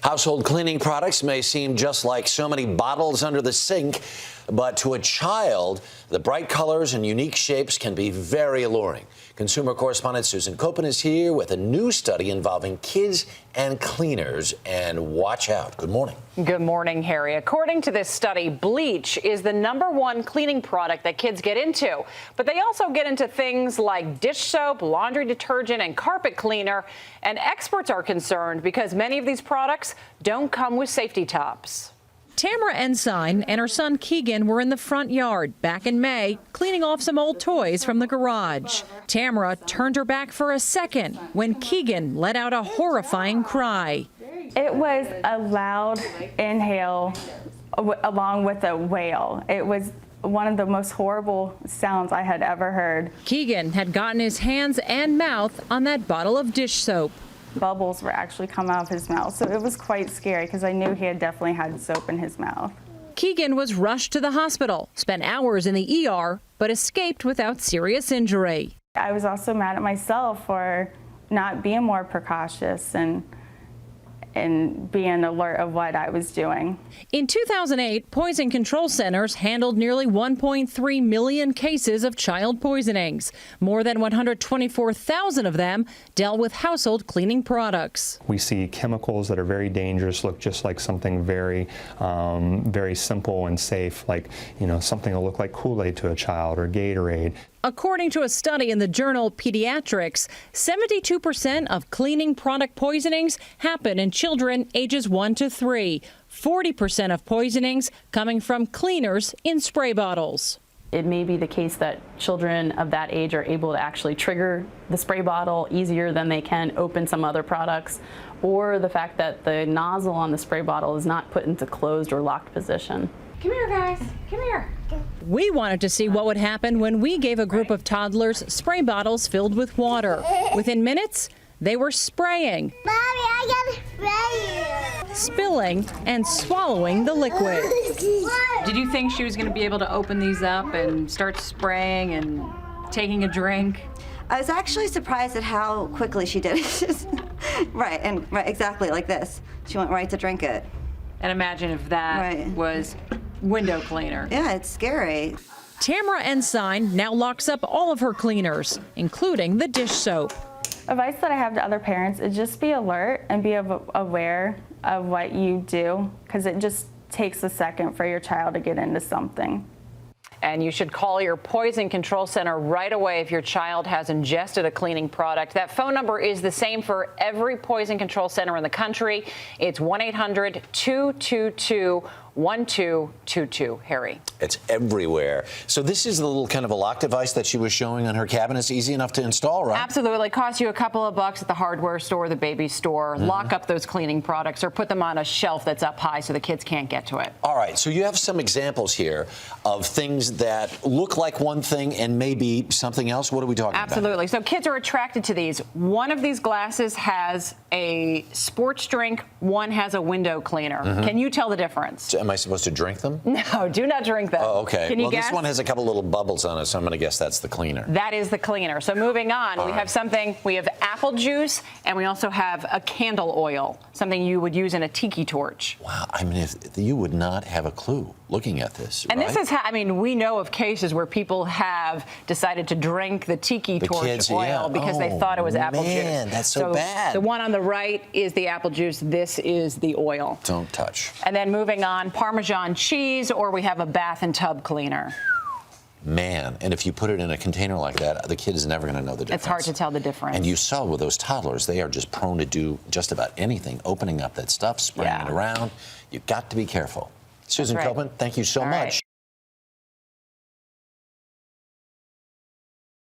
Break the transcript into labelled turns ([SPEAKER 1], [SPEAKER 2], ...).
[SPEAKER 1] Household cleaning products may seem just like so many bottles under the sink, but to a child, the bright colors and unique shapes can be very alluring. Consumer correspondent Susan Koeppen is here with a new study involving kids and cleaners. And watch out. Good morning.
[SPEAKER 2] Good morning, Harry. According to this study, bleach is the #1 cleaning product that kids get into. But they also get into things like dish soap, laundry detergent, and carpet cleaner. And experts are concerned because many of these products don't come with safety tops.
[SPEAKER 3] Tamara Ensign and her son Keegan were in the front yard back in May, cleaning off some old toys from the garage. Tamara turned her back for a second when Keegan let out a horrifying cry.
[SPEAKER 4] It was a loud inhale along with a wail. It was one of the most horrible sounds I had ever heard.
[SPEAKER 3] Keegan had gotten his hands and mouth on that bottle of dish soap.
[SPEAKER 4] Bubbles were actually coming out of his mouth, so it was quite scary because I knew he had definitely had soap in his mouth.
[SPEAKER 3] Keegan was rushed to the hospital, spent hours in the ER, but escaped without serious injury.
[SPEAKER 4] I was also mad at myself for not being more precautious and being alert of what I was doing.
[SPEAKER 3] In 2008, poison control centers handled nearly 1.3 million cases of child poisonings. More than 124,000 of them dealt with household cleaning products.
[SPEAKER 5] We see chemicals that are very dangerous, look just like something very simple and safe, like, something that look like Kool-Aid to a child or Gatorade.
[SPEAKER 3] According to a study in the journal Pediatrics, 72% of cleaning product poisonings happen in children ages 1 to 3. 40% of poisonings coming from cleaners in spray bottles.
[SPEAKER 6] It may be the case that children of that age are able to actually trigger the spray bottle easier than they can open some other products, or the fact that the nozzle on the spray bottle is not put into closed or locked position.
[SPEAKER 2] Come here, guys. Come here.
[SPEAKER 3] We wanted to see what would happen when we gave a group of toddlers spray bottles filled with water. Within minutes, they were spraying,
[SPEAKER 7] Mommy, I gotta spray you.
[SPEAKER 3] spilling, and swallowing the liquid.
[SPEAKER 2] Did you think she was going to be able to open these up and start spraying and taking a drink?
[SPEAKER 7] I was actually surprised at how quickly she did it. right, exactly like this. She went right to drink it.
[SPEAKER 2] And imagine if that was window cleaner.
[SPEAKER 7] Yeah, it's scary.
[SPEAKER 3] Tamara Ensign now locks up all of her cleaners, including the dish soap.
[SPEAKER 4] Advice that I have to other parents is just be alert and be aware of what you do, because it just takes a second for your child to get into something.
[SPEAKER 2] And you should call your poison control center right away if your child has ingested a cleaning product. That phone number is the same for every poison control center in the country. It's 1-800-222-1222, Harry.
[SPEAKER 1] It's everywhere. So this is the little kind of a lock device that she was showing on her cabinet. It's easy enough to install, right?
[SPEAKER 2] Absolutely. It costs you a couple of bucks at the hardware store, the baby store. Lock up those cleaning products or put them on a shelf that's up high so the kids can't get to it.
[SPEAKER 1] All right. So you have some examples here of things that look like one thing and maybe something else. What are we talking about?
[SPEAKER 2] Absolutely. So kids are attracted to these. One of these glasses has a sports drink. One has a window cleaner. Can you tell the difference?
[SPEAKER 1] Am I supposed to drink them?
[SPEAKER 2] No, do not drink them.
[SPEAKER 1] Oh, okay.
[SPEAKER 2] Can you guess?
[SPEAKER 1] This one has a couple little bubbles on it, so I'm going to guess that's the cleaner.
[SPEAKER 2] That is the cleaner. So moving on, we have apple juice, and we also have a candle oil, something you would use in a tiki torch.
[SPEAKER 1] Wow. I mean, if you would not have a clue looking at this,
[SPEAKER 2] And
[SPEAKER 1] right?
[SPEAKER 2] this is we know of cases where people have decided to drink the tiki torch oil because they thought it was apple juice.
[SPEAKER 1] Man, that's so bad.
[SPEAKER 2] The one on the right is the apple juice. This is the oil.
[SPEAKER 1] Don't touch.
[SPEAKER 2] And then moving on, Parmesan cheese, or we have a bath and tub cleaner.
[SPEAKER 1] Man, and if you put it in a container like that, the kid is never going to know the difference.
[SPEAKER 2] It's hard to tell the difference.
[SPEAKER 1] And you saw with those toddlers, they are just prone to do just about anything, opening up that stuff, spraying it around. You've got to be careful. Susan Koeppen, thank you so much.